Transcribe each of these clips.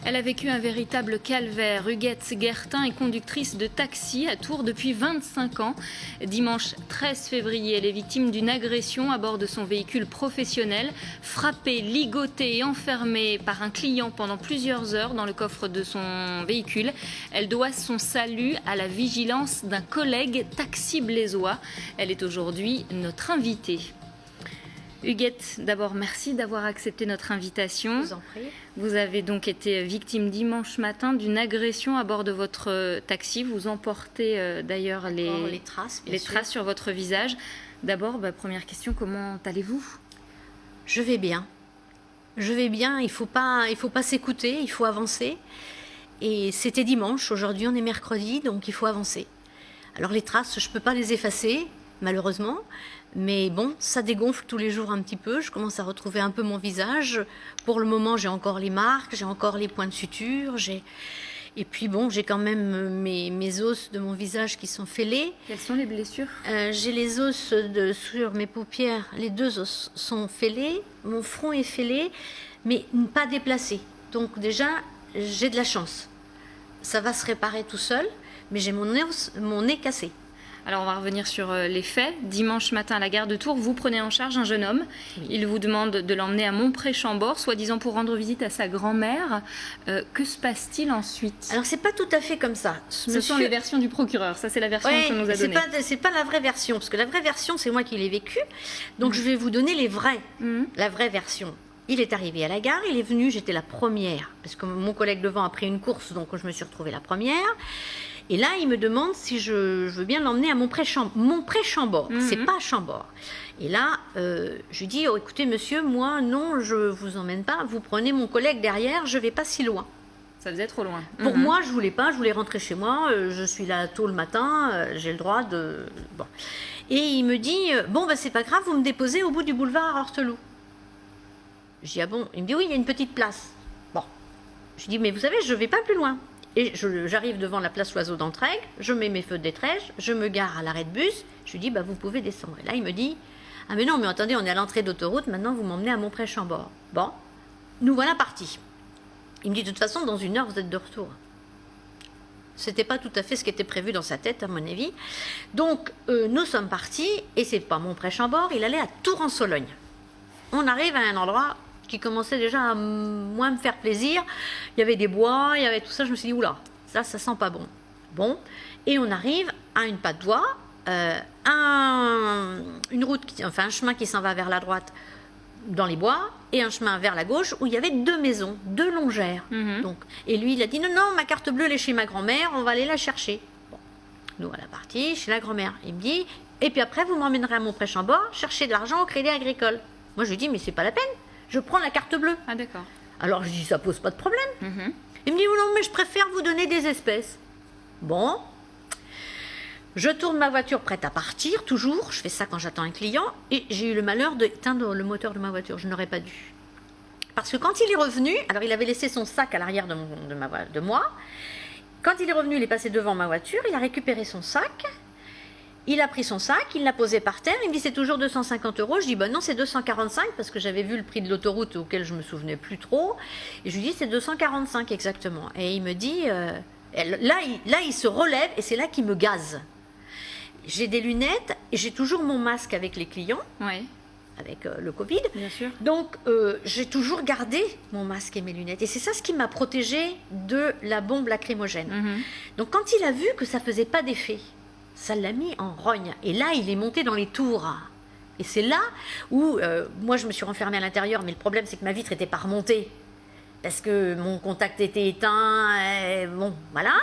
Elle a vécu un véritable calvaire. Huguette Guertin est conductrice de taxi à Tours depuis 25 ans. Dimanche 13 février, elle est victime d'une agression à bord de son véhicule professionnel. Frappée, ligotée et enfermée par un client pendant plusieurs heures dans le coffre de son véhicule. Elle doit son salut à la vigilance d'un collègue taxi-blésois. Elle est aujourd'hui notre invitée. Huguette, d'abord, merci d'avoir accepté notre invitation. Je vous en prie. Vous avez donc été victime dimanche matin d'une agression à bord de votre taxi. Vous emportez d'ailleurs les traces sur votre visage. D'abord, première question, comment allez-vous ? Je vais bien. Je vais bien, il faut pas s'écouter, il faut avancer. Et c'était dimanche, aujourd'hui on est mercredi, donc il faut avancer. Alors les traces, je ne peux pas les effacer, malheureusement. Mais bon, ça dégonfle tous les jours un petit peu. Je commence à retrouver un peu mon visage. Pour le moment, j'ai encore les marques, j'ai encore les points de suture. Et puis bon, j'ai quand même mes os de mon visage qui sont fêlés. Quelles sont les blessures ? J'ai les os sur mes paupières. Les deux os sont fêlés. Mon front est fêlé, mais pas déplacé. Donc déjà, j'ai de la chance. Ça va se réparer tout seul, mais j'ai mon nez cassé. Alors on va revenir sur les faits. Dimanche matin à la gare de Tours, vous prenez en charge un jeune homme. Oui. Il vous demande de l'emmener à Montpré-Chambord, soi-disant pour rendre visite à sa grand-mère. Que se passe-t-il ensuite ? Alors c'est pas tout à fait comme ça. Ce sont les versions du procureur. Ça c'est la version qu'on nous a donnée. C'est pas la vraie version, parce que la vraie version c'est moi qui l'ai vécue. Donc je vais vous donner les vrais. La vraie version. Il est arrivé à la gare, il est venu, j'étais la première, parce que mon collègue devant a pris une course, donc je me suis retrouvée la première. Et là, il me demande si je veux bien l'emmener à Montpré-Chambord. C'est pas Chambord. Et là, je lui dis, oh, écoutez, monsieur, moi, non, je vous emmène pas. Vous prenez mon collègue derrière, je vais pas si loin. Ça faisait trop loin. Pour moi, je voulais pas, je voulais rentrer chez moi. Je suis là tôt le matin, j'ai le droit de... Bon. Et il me dit, bon, c'est pas grave, vous me déposez au bout du boulevard Horteloup. Je dis, ah bon ? Il me dit, oui, il y a une petite place. Bon. Je dis, mais vous savez, je vais pas plus loin. Et j'arrive devant la place Oiseau d'Entraigues, je mets mes feux de détresse, je me gare à l'arrêt de bus, je lui dis, vous pouvez descendre. Et là, il me dit, ah mais non, mais attendez, on est à l'entrée d'autoroute, maintenant vous m'emmenez à Montpré-Chambord. Bon, nous voilà partis. Il me dit, de toute façon, dans 1 heure, vous êtes de retour. C'était pas tout à fait ce qui était prévu dans sa tête, à mon avis. Donc, nous sommes partis, et c'est pas Montpré-Chambord, il allait à Tours-en-Sologne. On arrive à un endroit qui commençait déjà à moins me faire plaisir. Il y avait des bois, il y avait tout ça. Je me suis dit, oula, ça sent pas bon. Bon, et on arrive à une patte d'oie, un chemin qui s'en va vers la droite dans les bois, et un chemin vers la gauche où il y avait 2 maisons, 2 longères. Donc, et lui, il a dit, non, ma carte bleue, elle est chez ma grand-mère, on va aller la chercher. Bon, nous, à la partie, chez la grand-mère. Il me dit, et puis après, vous m'emmènerez à Montpré-Chambord, chercher de l'argent au Crédit Agricole. Moi, je lui dis, mais c'est pas la peine. Je prends la carte bleue. Ah d'accord. Alors je dis, ça pose pas de problème. Il me dit, non, mais je préfère vous donner des espèces. Bon. Je tourne ma voiture prête à partir, toujours. Je fais ça quand j'attends un client. Et j'ai eu le malheur d'éteindre le moteur de ma voiture. Je n'aurais pas dû. Parce que quand il est revenu, alors il avait laissé son sac à l'arrière de moi. Quand il est revenu, il est passé devant ma voiture. Il a récupéré son sac. Il a pris son sac, il l'a posé par terre, il me dit c'est toujours 250 €. Je dis non, c'est 245 parce que j'avais vu le prix de l'autoroute auquel je me souvenais plus trop. Et je lui dis c'est 245 exactement. Et il me dit, là il se relève et c'est là qu'il me gaze. J'ai des lunettes et j'ai toujours mon masque avec les clients, avec le Covid. Bien sûr. Donc j'ai toujours gardé mon masque et mes lunettes. Et c'est ça ce qui m'a protégée de la bombe lacrymogène. Donc quand il a vu que ça faisait pas d'effet, ça l'a mis en rogne. Et là, il est monté dans les tours. Et c'est là où, moi, je me suis renfermée à l'intérieur. Mais le problème, c'est que ma vitre n'était pas remontée. Parce que mon contact était éteint. Bon, voilà.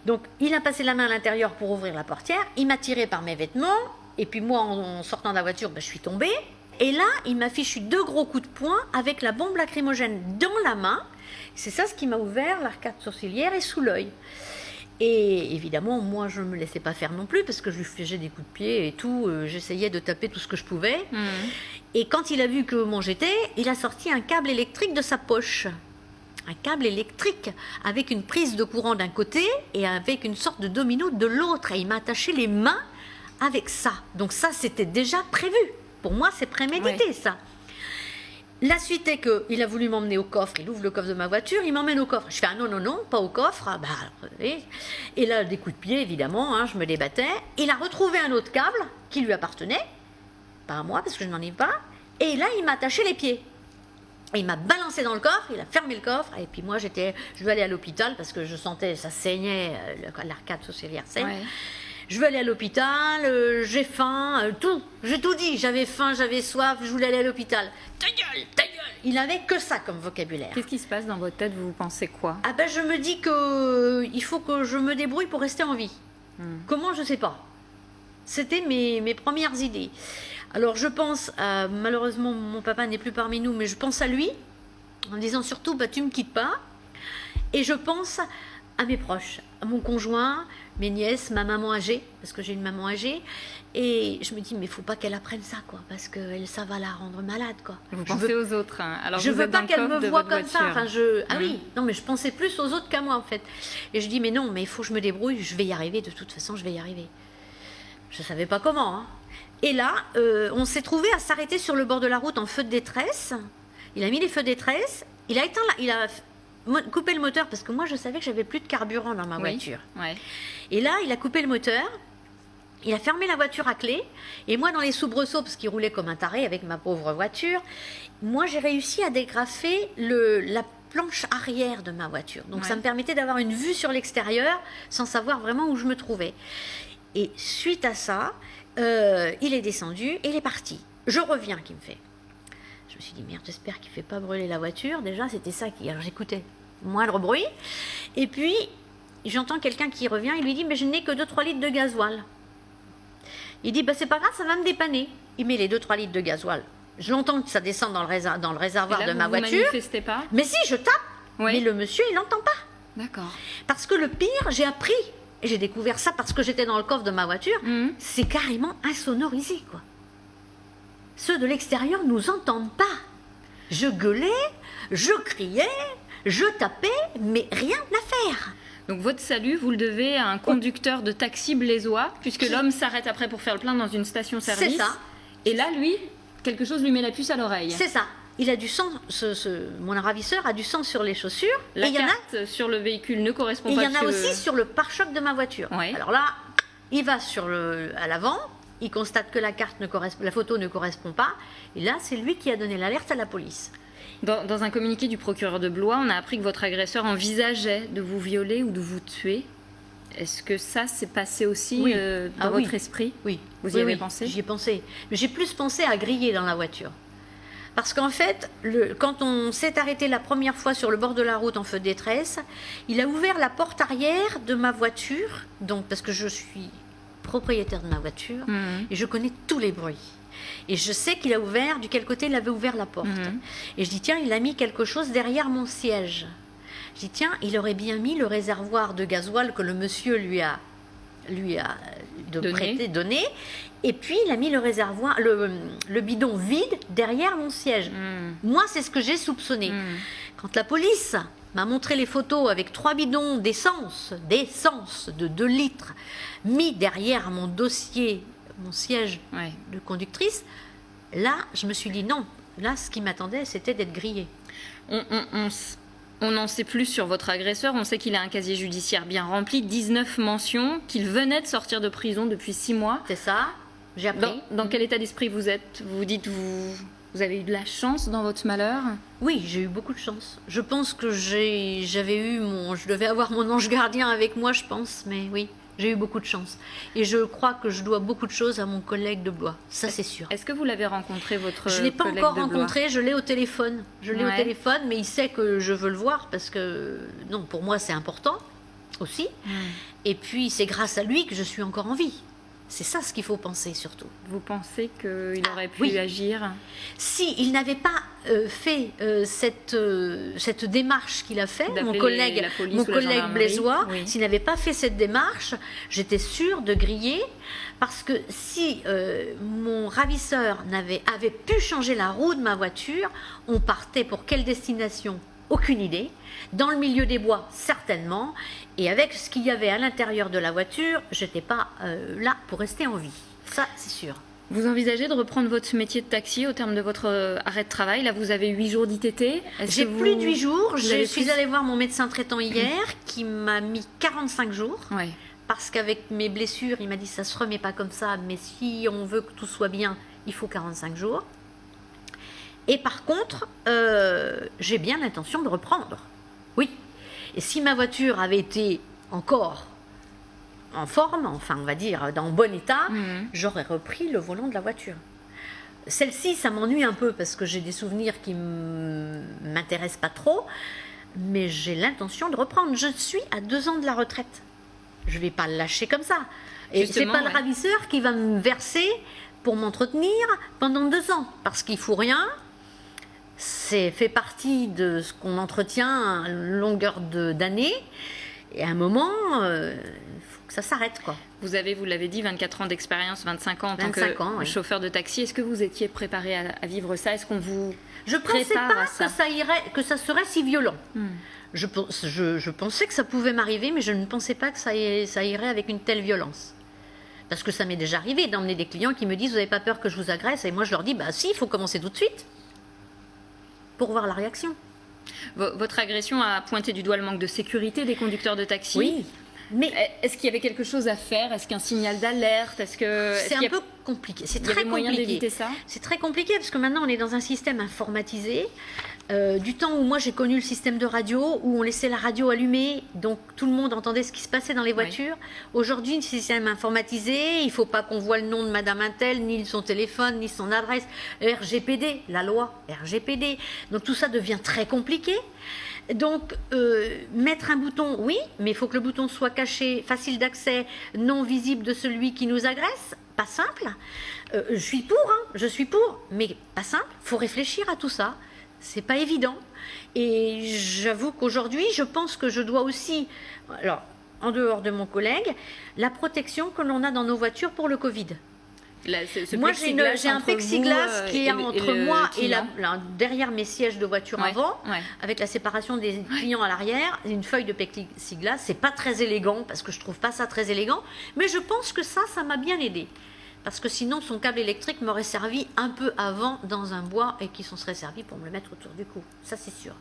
Donc, il a passé la main à l'intérieur pour ouvrir la portière. Il m'a tiré par mes vêtements. Et puis moi, en sortant de la voiture, je suis tombée. Et là, il m'a fichu 2 gros coups de poing avec la bombe lacrymogène dans la main. C'est ça ce qui m'a ouvert l'arcade sourcilière et sous l'œil. Et évidemment, moi, je ne me laissais pas faire non plus parce que je lui faisais des coups de pied et tout. J'essayais de taper tout ce que je pouvais. Et quand il a vu comment j'étais, il a sorti un câble électrique de sa poche. Un câble électrique avec une prise de courant d'un côté et avec une sorte de domino de l'autre. Et il m'a attaché les mains avec ça. Donc ça, c'était déjà prévu. Pour moi, c'est prémédité, ça. La suite est qu'il a voulu m'emmener au coffre, il ouvre le coffre de ma voiture, il m'emmène au coffre. Je fais, ah non, non, non, pas au coffre. Ah, bah, et là, des coups de pied, évidemment, hein, je me débattais. Il a retrouvé un autre câble qui lui appartenait, pas à moi, parce que je n'en ai pas. Et là, il m'a attaché les pieds. Et il m'a balancé dans le coffre, il a fermé le coffre. Et puis moi, je veux aller à l'hôpital parce que je sentais, ça saignait, l'arcade sourcilière saigne. Ouais. Je veux aller à l'hôpital, j'ai faim, tout. J'ai tout dit. J'avais faim, j'avais soif, je voulais aller à l'hôpital. Ta gueule, ta gueule. Il n'avait que ça comme vocabulaire. Qu'est-ce qui se passe dans votre tête? Vous pensez quoi? Ah ben, je me dis qu'il faut que je me débrouille pour rester en vie. Comment, je ne sais pas. C'était mes premières idées. Alors je pense, malheureusement mon papa n'est plus parmi nous, mais je pense à lui, en disant surtout, bah, tu ne me quittes pas. Et je pense à mes proches, à mon conjoint, mes nièces, ma maman âgée, parce que j'ai une maman âgée. Et je me dis, mais il ne faut pas qu'elle apprenne ça, quoi, parce que ça va la rendre malade, quoi. Vous pensez aux autres, hein. Alors je vous veux êtes pas dans qu'elle le coffre me voie de comme votre ça. voiture. Enfin, ah oui, non, mais je pensais plus aux autres qu'à moi, en fait. Et je dis, mais non, mais il faut que je me débrouille, je vais y arriver, de toute façon, je vais y arriver. Je ne savais pas comment, hein. Et là, on s'est trouvé à s'arrêter sur le bord de la route en feu de détresse. Il a mis les feux de détresse. Il a coupé le moteur parce que moi, je savais que j'avais plus de carburant dans ma voiture. Ouais. Et là, il a coupé le moteur. Il a fermé la voiture à clé. Et moi, dans les soubresauts, parce qu'il roulait comme un taré avec ma pauvre voiture, moi, j'ai réussi à dégrafer la planche arrière de ma voiture. Donc, ça me permettait d'avoir une vue sur l'extérieur sans savoir vraiment où je me trouvais. Et suite à ça, il est descendu et il est parti. Je reviens, qu'il me fait. Je me suis dit, merde, j'espère qu'il ne fait pas brûler la voiture. Déjà, c'était ça qui... Alors, j'écoutais moindre bruit. Et puis, j'entends quelqu'un qui revient. Il lui dit, mais je n'ai que 2-3 litres de gasoil. Il dit, bah, c'est pas grave, ça va me dépanner. Il met les 2-3 litres de gasoil. Je l'entends que ça descend dans le réservoir de ma voiture. Vous manifestez pas? Mais si, je tape. Oui. Mais le monsieur, il n'entend pas. D'accord. Parce que le pire, j'ai appris... Et j'ai découvert ça parce que j'étais dans le coffre de ma voiture. C'est carrément insonorisé, quoi. Ceux de l'extérieur ne nous entendent pas. Je gueulais, je criais, je tapais, mais rien à faire. Donc votre salut, vous le devez à un conducteur de taxi blésois, puisque l'homme s'arrête après pour faire le plein dans une station-service. C'est ça. Et là, lui, quelque chose lui met la puce à l'oreille. C'est ça. Il a du sang, mon ravisseur a du sang sur les chaussures. La carte sur le véhicule ne correspond pas. Et il y en a aussi sur le pare-choc de ma voiture. Ouais. Alors là, il va à l'avant, il constate que la photo ne correspond pas. Et là, c'est lui qui a donné l'alerte à la police. Dans un communiqué du procureur de Blois, on a appris que votre agresseur envisageait de vous violer ou de vous tuer. Est-ce que ça s'est passé aussi dans votre esprit? Oui. Vous y avez pensé? J'y ai pensé. Mais j'ai plus pensé à griller dans la voiture. Parce qu'en fait, quand on s'est arrêté la première fois sur le bord de la route en feu de détresse, il a ouvert la porte arrière de ma voiture, donc parce que je suis propriétaire de ma voiture, et je connais tous les bruits. Et je sais qu'il a ouvert, du quel côté il avait ouvert la porte. Et je dis, tiens, il a mis quelque chose derrière mon siège. Je dis, tiens, il aurait bien mis le réservoir de gasoil que le monsieur lui a donné. Et puis, il a mis le réservoir, le bidon vide derrière mon siège. Moi, c'est ce que j'ai soupçonné. Quand la police m'a montré les photos avec 3 bidons d'essence de 2 litres mis derrière mon dossier, mon siège de conductrice, là, je me suis dit non. Là, ce qui m'attendait, c'était d'être grillée. On n'en sait plus sur votre agresseur. On sait qu'il a un casier judiciaire bien rempli, 19 mentions, qu'il venait de sortir de prison depuis 6 mois. C'est ça, j'ai appris. Dans quel état d'esprit vous êtes? Vous dites, vous avez eu de la chance dans votre malheur? Oui, j'ai eu beaucoup de chance. Je pense que je devais avoir mon ange gardien avec moi, je pense, mais oui. J'ai eu beaucoup de chance. Et je crois que je dois beaucoup de choses à mon collègue de Blois. Ça, c'est sûr. Est-ce que vous l'avez rencontré, votre collègue de Blois? Je ne l'ai pas encore rencontré, je l'ai au téléphone. Mais il sait que je veux le voir parce que, non, pour moi, c'est important aussi. Et puis, c'est grâce à lui que je suis encore en vie. C'est ça ce qu'il faut penser surtout. Vous pensez qu'il aurait pu agir? Si il n'avait pas fait cette démarche qu'il a fait, mon collègue blésois, s'il n'avait pas fait cette démarche, j'étais sûre de griller, parce que si mon ravisseur avait pu changer la roue de ma voiture, on partait pour quelle destination? Aucune idée. Dans le milieu des bois, certainement. Et avec ce qu'il y avait à l'intérieur de la voiture, je n'étais pas là pour rester en vie. Ça, c'est sûr. Vous envisagez de reprendre votre métier de taxi au terme de votre arrêt de travail? Là, vous avez 8 jours d'ITT. J'ai plus de 8 jours. Je suis plus... allée voir mon médecin traitant hier qui m'a mis 45 jours. Ouais. Parce qu'avec mes blessures, il m'a dit ça se remet pas comme ça, mais si on veut que tout soit bien, il faut 45 jours. Et par contre, j'ai bien l'intention de reprendre. Oui. Et si ma voiture avait été encore en forme, enfin on va dire dans bon état, j'aurais repris le volant de la voiture. Celle-ci, ça m'ennuie un peu parce que j'ai des souvenirs qui m'intéressent pas trop, mais j'ai l'intention de reprendre. Je suis à 2 ans de la retraite. Je ne vais pas le lâcher comme ça. Et c'est pas le ravisseur qui va me verser pour m'entretenir pendant 2 ans. Parce qu'il ne faut rien. C'est fait partie de ce qu'on entretient à longueur d'année. Et à un moment, il faut que ça s'arrête, quoi. Vous avez, vous l'avez dit, 24 ans d'expérience, 25 ans en tant que chauffeur de taxi. Est-ce que vous étiez préparé à vivre ça? Est-ce qu'on vous Je ne pensais pas que ça serait si violent. Je pensais que ça pouvait m'arriver, mais je ne pensais pas que ça irait avec une telle violence. Parce que ça m'est déjà arrivé d'emmener des clients qui me disent « Vous n'avez pas peur que je vous agresse ?» Et moi, je leur dis « Bah si, il faut commencer tout de suite pour voir la réaction. » Votre agression a pointé du doigt le manque de sécurité des conducteurs de taxi. Oui. Mais est-ce qu'il y avait quelque chose à faire? Est-ce qu'un signal d'alerte? C'est un peu compliqué. C'est très compliqué. Moyen d'éviter ça? C'est très compliqué parce que maintenant on est dans un système informatisé. Du temps où moi j'ai connu le système de radio, où on laissait la radio allumée, donc tout le monde entendait ce qui se passait dans les voitures. Oui. Aujourd'hui, le système informatisé, il ne faut pas qu'on voit le nom de Madame Intel, ni son téléphone, ni son adresse. RGPD, la loi RGPD. Donc tout ça devient très compliqué. Donc, mettre un bouton, oui, mais il faut que le bouton soit caché, facile d'accès, non visible de celui qui nous agresse. Pas simple. Je suis pour, mais pas simple. Il faut réfléchir à tout ça. C'est pas évident. Et j'avoue qu'aujourd'hui, je pense que je dois aussi, alors, en dehors de mon collègue, la protection que l'on a dans nos voitures pour le Covid. Moi, j'ai un plexiglas qui est entre moi et derrière mes sièges de voiture avant, avec la séparation des clients à l'arrière, une feuille de plexiglas. C'est pas très élégant parce que je trouve pas ça très élégant, mais je pense que ça m'a bien aidé. Parce que sinon, son câble électrique m'aurait servi un peu avant dans un bois et qui s'en serait servi pour me le mettre autour du cou. Ça, c'est sûr.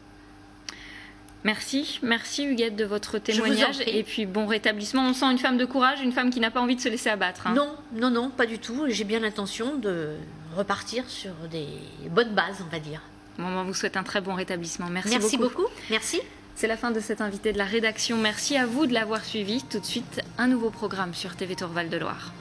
Merci Huguette de votre témoignage et puis bon rétablissement. On sent une femme de courage, une femme qui n'a pas envie de se laisser abattre. Hein. Non, pas du tout. J'ai bien l'intention de repartir sur des bonnes bases, on va dire. Bon, on vous souhaite un très bon rétablissement. Merci beaucoup. Merci. C'est la fin de cet invité de la rédaction. Merci à vous de l'avoir suivi. Tout de suite, un nouveau programme sur TV Tour Val de Loire.